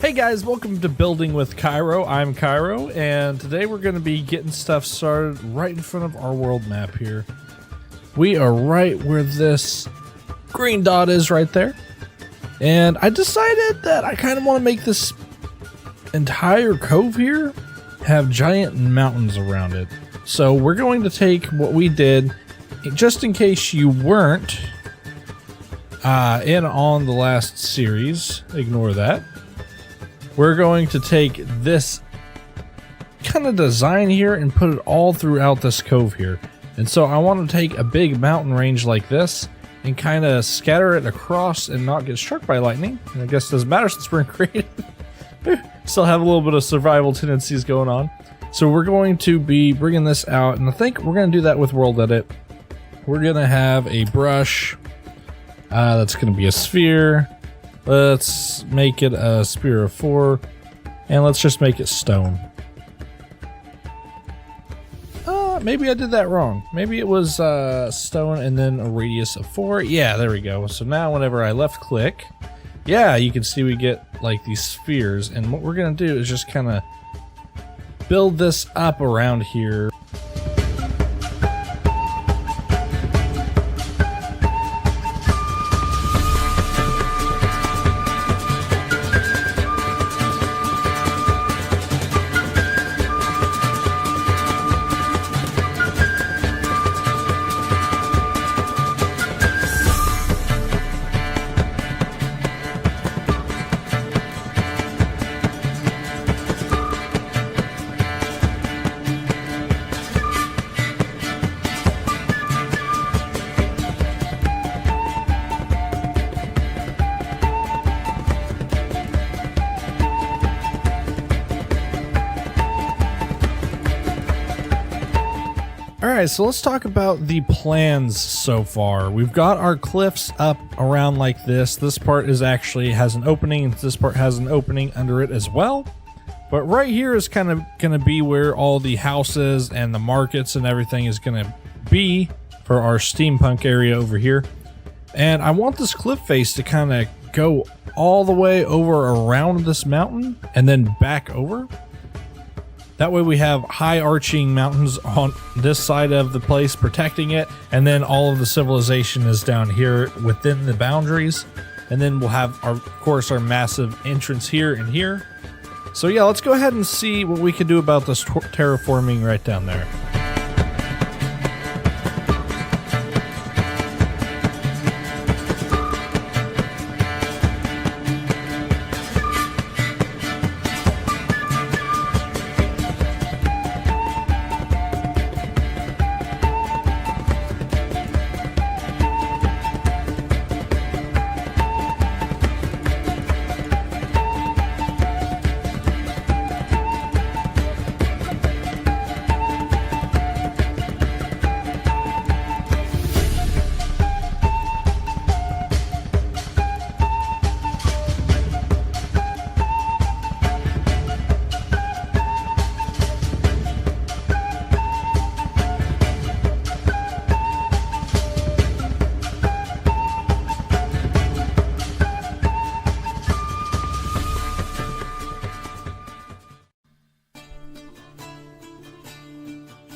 Hey guys, welcome to Building with Kyro. I'm Kyro, and today we're going to be getting stuff started right in front of our world map here. We are right where this green dot is right there. And I decided that I kind of want to make this entire cove here have giant mountains around it. So we're going to take what we did, just in case you weren't in on the last series, ignore that. We're going to take this kind of design here and put it all throughout this cove here. And so I want to take a big mountain range like this and kind of scatter it across and not get struck by lightning. And I guess it doesn't matter since we're in creative. Still have a little bit of survival tendencies going on. So we're going to be bringing this out, and I think we're going to do that with Worldedit. We're going to have a brush that's going to be a sphere. Let's make it a sphere of 4, and let's just make it stone. Maybe I did that wrong. Maybe it was stone and then a radius of 4. Yeah, there we go. So now whenever I left click, yeah, you can see we get like these spheres, and what we're going to do is just kind of build this up around here. Alright, so let's talk about the plans so far. We've got our cliffs up around like this. This part is actually has an opening, and this part has an opening under it as well. But right here is kind of going to be where all the houses and the markets and everything is going to be for our steampunk area over here. And I want this cliff face to kind of go all the way over around this mountain and then back over. That way we have high arching mountains on this side of the place protecting it, and then all of the civilization is down here within the boundaries. And then we'll have, of course, our massive entrance here and here. So yeah, let's go ahead and see what we can do about this terraforming right down there.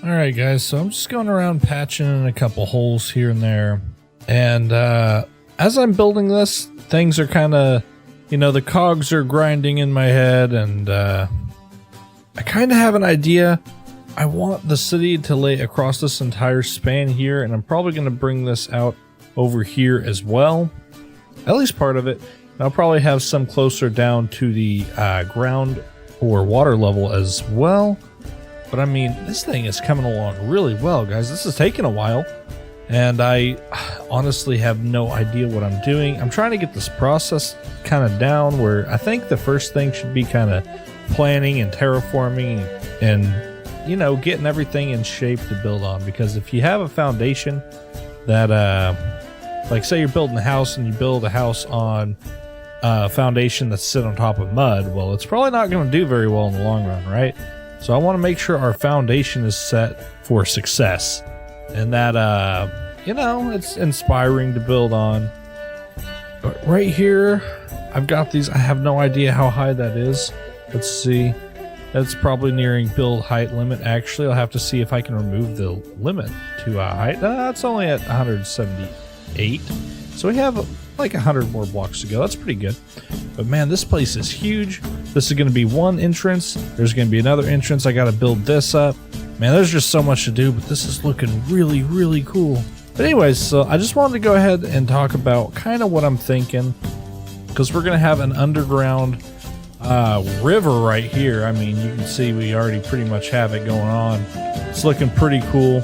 Alright guys, so I'm just going around patching in a couple holes here and there, and as I'm building this, things are kind of, you know, the cogs are grinding in my head, and I kind of have an idea. I want the city to lay across this entire span here, and I'm probably going to bring this out over here as well, at least part of it. And I'll probably have some closer down to the ground or water level as well. But I mean, this thing is coming along really well, guys. This is taking a while, and I honestly have no idea what I'm doing. I'm trying to get this process kind of down, where I think the first thing should be kind of planning and terraforming and, you know, getting everything in shape to build on. Because if you have a foundation that, like say you're building a house and you build a house on a foundation that's sit on top of mud, well, it's probably not going to do very well in the long run, right? So I want to make sure our foundation is set for success, and that, you know, it's inspiring to build on. But right here, I've got these. I have no idea how high that is. Let's see. That's probably nearing build height limit. Actually, I'll have to see if I can remove the limit to height. It's only at 178. So we have like 100 more blocks to go. That's pretty good. But man, this place is huge. This is going to be one entrance. There's going to be another entrance. I got to build this up. Man, there's just so much to do, but this is looking really, really cool. But anyways, so I just wanted to go ahead and talk about kind of what I'm thinking, because we're going to have an underground river right here. I mean, you can see we already pretty much have it going on. It's looking pretty cool.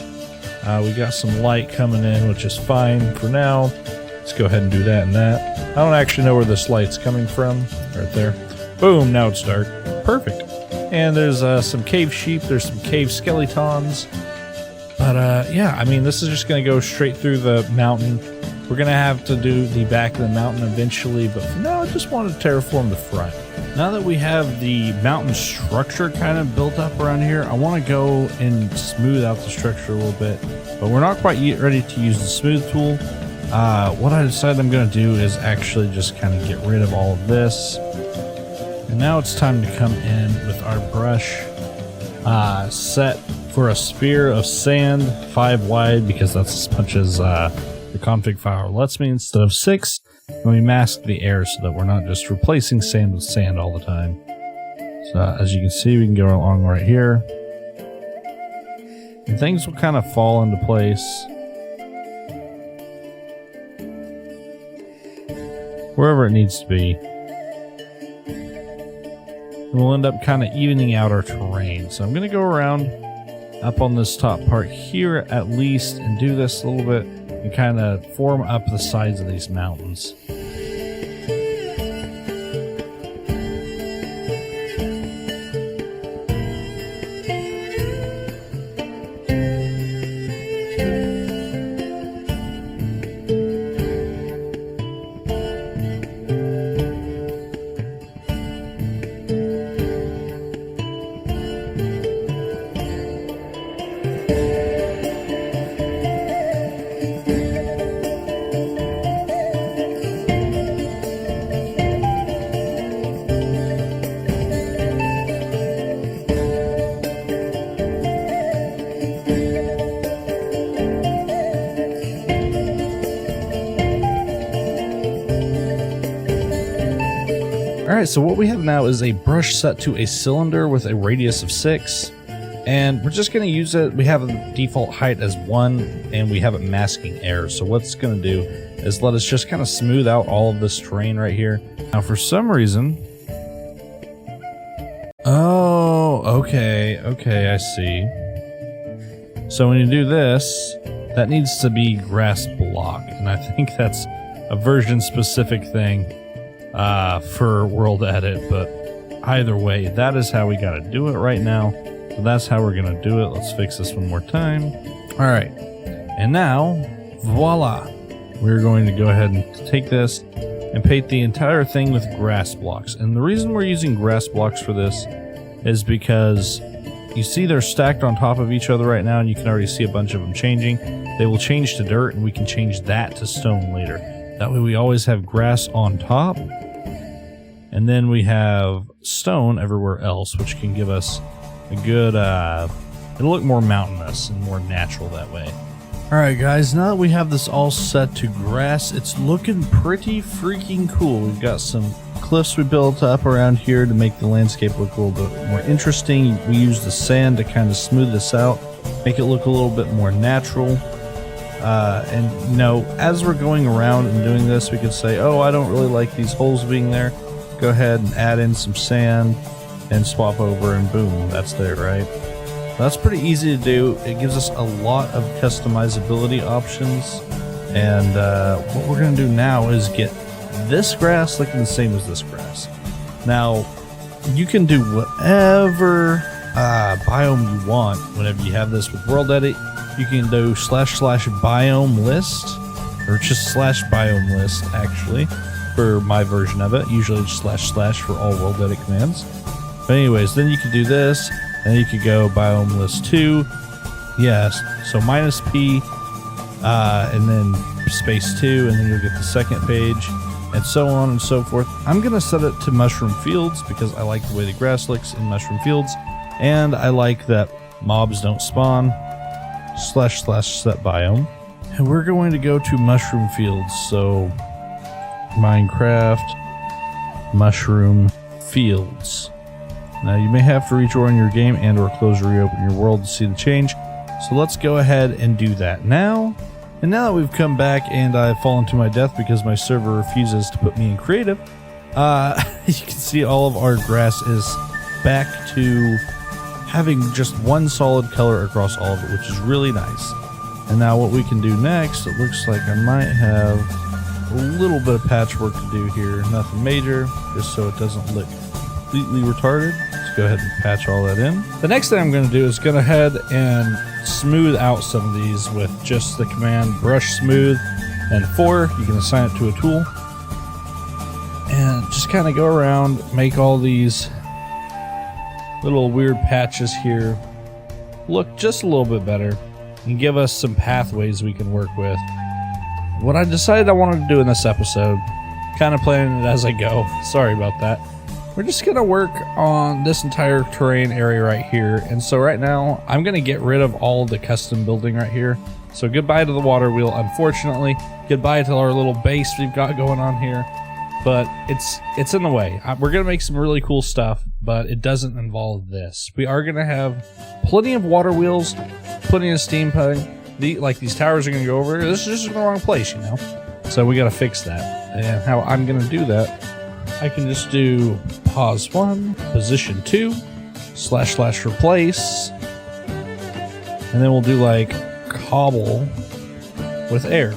We got some light coming in, which is fine for now. Let's go ahead and do that and that. I don't actually know where this light's coming from. Right there. Boom, now it's dark. Perfect. And there's some cave sheep. There's some cave skeletons. But yeah, I mean, this is just going to go straight through the mountain. We're going to have to do the back of the mountain eventually. But for now, I just wanted to terraform the front. Now that we have the mountain structure kind of built up around here, I want to go and smooth out the structure a little bit. But we're not quite yet ready to use the smooth tool. What I decided I'm going to do is actually just kind of get rid of all of this. And now it's time to come in with our brush set for a sphere of sand 5 wide, because that's as much as the config file lets me, instead of 6. And we mask the air so that we're not just replacing sand with sand all the time. So as you can see, we can go along right here. And things will kind of fall into place. Wherever it needs to be. And we'll end up kind of evening out our terrain. So I'm going to go around up on this top part here at least and do this a little bit and kind of form up the sides of these mountains. Alright, so what we have now is a brush set to a cylinder with a radius of 6. And we're just going to use it. We have a default height as 1, and we have it masking air. So what it's going to do is let us just kind of smooth out all of this terrain right here. Now for some reason... Oh, okay, I see. So when you do this, that needs to be grass block. And I think that's a version specific thing for Worldedit, but either way, that is how we got to do it right now. So that's how we're going to do it. Let's fix this one more time. All right. And now, voila. We're going to go ahead and take this and paint the entire thing with grass blocks. And the reason we're using grass blocks for this is because you see they're stacked on top of each other right now, and you can already see a bunch of them changing. They will change to dirt, and we can change that to stone later. That way we always have grass on top, and then we have stone everywhere else, which can give us a good, it'll look more mountainous and more natural that way. Alright guys, now that we have this all set to grass, it's looking pretty freaking cool. We've got some cliffs we built up around here to make the landscape look a little bit more interesting. We use the sand to kind of smooth this out, make it look a little bit more natural. And you know, as we're going around and doing this, we could say, oh, I don't really like these holes being there. Go ahead and add in some sand and swap over, and boom, that's there, right? That's pretty easy to do. It gives us a lot of customizability options. And what we're going to do now is get this grass looking the same as this grass. Now, you can do whatever biome you want whenever you have this with Worldedit. You can do //biome list, or just /biome list, actually, for my version of it. Usually just // for all Worldedit commands. But anyways, then you could do this, and you could go biome list 2. Yes, so -p, and then space 2, and then you'll get the second page. and so on and so forth. I'm going to set it to mushroom fields because I like the way the grass looks in mushroom fields, and I like that mobs don't spawn. / set biome. And we're going to go to mushroom fields. So Minecraft mushroom fields. Now you may have to rejoin your game and or close or reopen your world to see the change. So let's go ahead and do that now. And now that we've come back and I've fallen to my death because my server refuses to put me in creative, you can see all of our grass is back to having just one solid color across all of it, which is really nice. And now what we can do next, it looks like I might have a little bit of patchwork to do here. Nothing major, just so it doesn't look completely retarded. Let's go ahead and patch all that in. The next thing I'm going to do is go ahead and smooth out some of these with just the command brush smooth and 4. You can assign it to a tool. And just kind of go around, make all these little weird patches here look just a little bit better and give us some pathways we can work with. What I decided I wanted to do in this episode, kind of planning it as I go, sorry about that. We're just going to work on this entire terrain area right here. And so right now, I'm going to get rid of all the custom building right here. So goodbye to the water wheel, unfortunately. Goodbye to our little base we've got going on here. But it's in the way. We're going to make some really cool stuff, but it doesn't involve this. We are going to have plenty of water wheels, plenty of steampunk. Like these towers are going to go over. This is just in the wrong place, you know? So we got to fix that. And how I'm going to do that, I can just do pause 1, position 2, / replace, and then we'll do like cobble with air.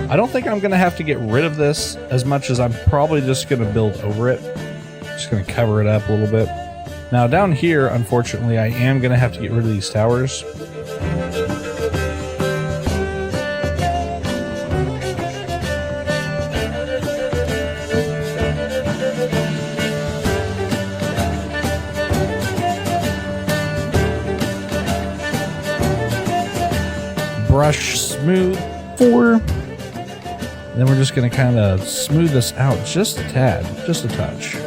I don't think I'm going to have to get rid of this as much as I'm probably just going to build over it. Just going to cover it up a little bit. Now down here, unfortunately, I am going to have to get rid of these towers. Brush smooth 4. And then we're just going to kind of smooth this out just a tad, just a touch.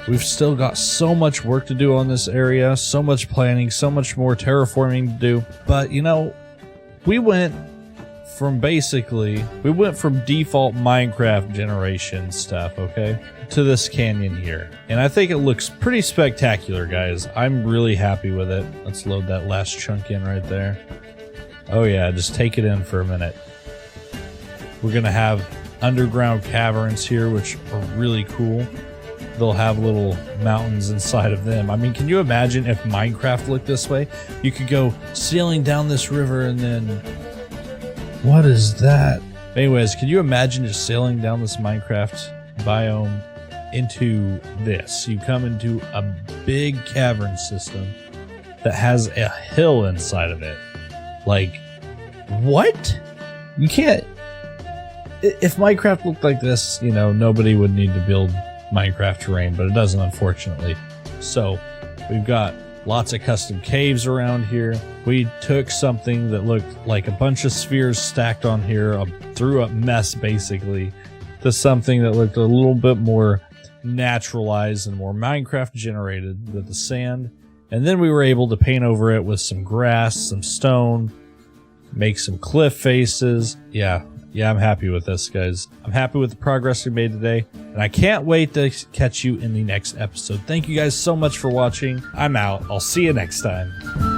We've still got so much work to do on this area, so much planning, so much more terraforming to do. But, you know, we went from default Minecraft generation stuff, okay, to this canyon here. And I think it looks pretty spectacular, guys. I'm really happy with it. Let's load that last chunk in right there. Oh yeah, just take it in for a minute. We're going to have underground caverns here, which are really cool. They'll have little mountains inside of them. I mean, can you imagine if Minecraft looked this way? You could go sailing down this river and then... What is that? Anyways, can you imagine just sailing down this Minecraft biome into this? You come into a big cavern system that has a hill inside of it. Like, what? You can't... If Minecraft looked like this, you know, nobody would need to build Minecraft terrain, but it doesn't, unfortunately. So we've got lots of custom caves around here. We took something that looked like a bunch of spheres stacked on here, a threw up mess basically, to something that looked a little bit more naturalized and more Minecraft generated with the sand. And then we were able to paint over it with some grass, some stone, make some cliff faces. Yeah, I'm happy with this, guys. I'm happy with the progress we made today, and I can't wait to catch you in the next episode. Thank you guys so much for watching. I'm out. I'll see you next time.